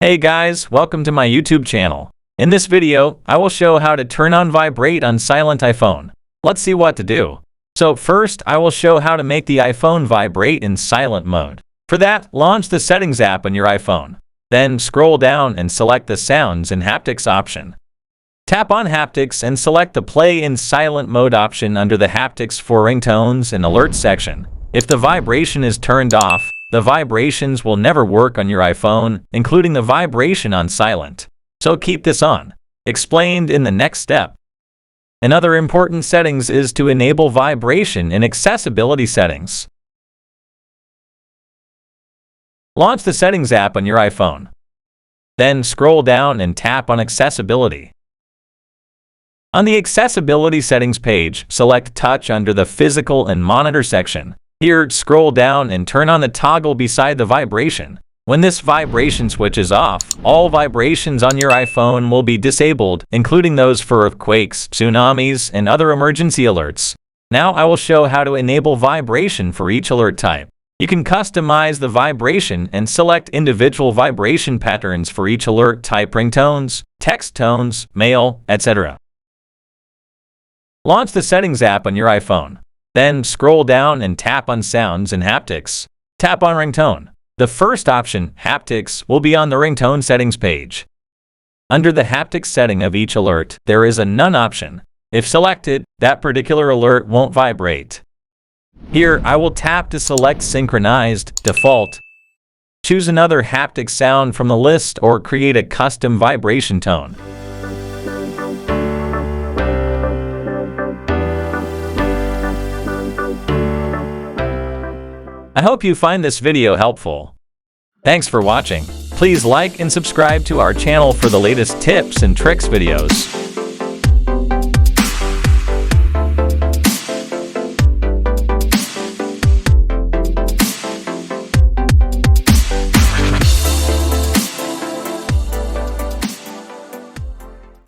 Hey guys, welcome to my YouTube channel. In this video, I will show how to turn on Vibrate on silent iPhone. Let's see what to do. So first, I will show how to make the iPhone vibrate in silent mode. For that, launch the Settings app on your iPhone. Then scroll down and select the Sounds and Haptics option. Tap on Haptics and select the Play in Silent Mode option under the Haptics for Ringtones and Alerts section. If the vibration is turned off, the vibrations will never work on your iPhone, including the vibration on silent. So keep this on. Explained in the next step. Another important settings is to enable vibration in accessibility settings. Launch the Settings app on your iPhone. Then scroll down and tap on Accessibility. On the Accessibility settings page, select Touch under the Physical and Monitor section. Here, scroll down and turn on the toggle beside the vibration. When this vibration switch is off, all vibrations on your iPhone will be disabled, including those for earthquakes, tsunamis, and other emergency alerts. Now I will show how to enable vibration for each alert type. You can customize the vibration and select individual vibration patterns for each alert type: ringtones, text tones, mail, etc. Launch the Settings app on your iPhone. Then scroll down and tap on Sounds and Haptics. Tap on Ringtone. The first option, Haptics, will be on the Ringtone settings page. Under the Haptics setting of each alert, there is a None option. If selected, that particular alert won't vibrate. Here, I will tap to select Synchronized, Default. Choose another haptic sound from the list or create a custom vibration tone. I hope you find this video helpful. Thanks for watching. Please like and subscribe to our channel for the latest tips and tricks videos.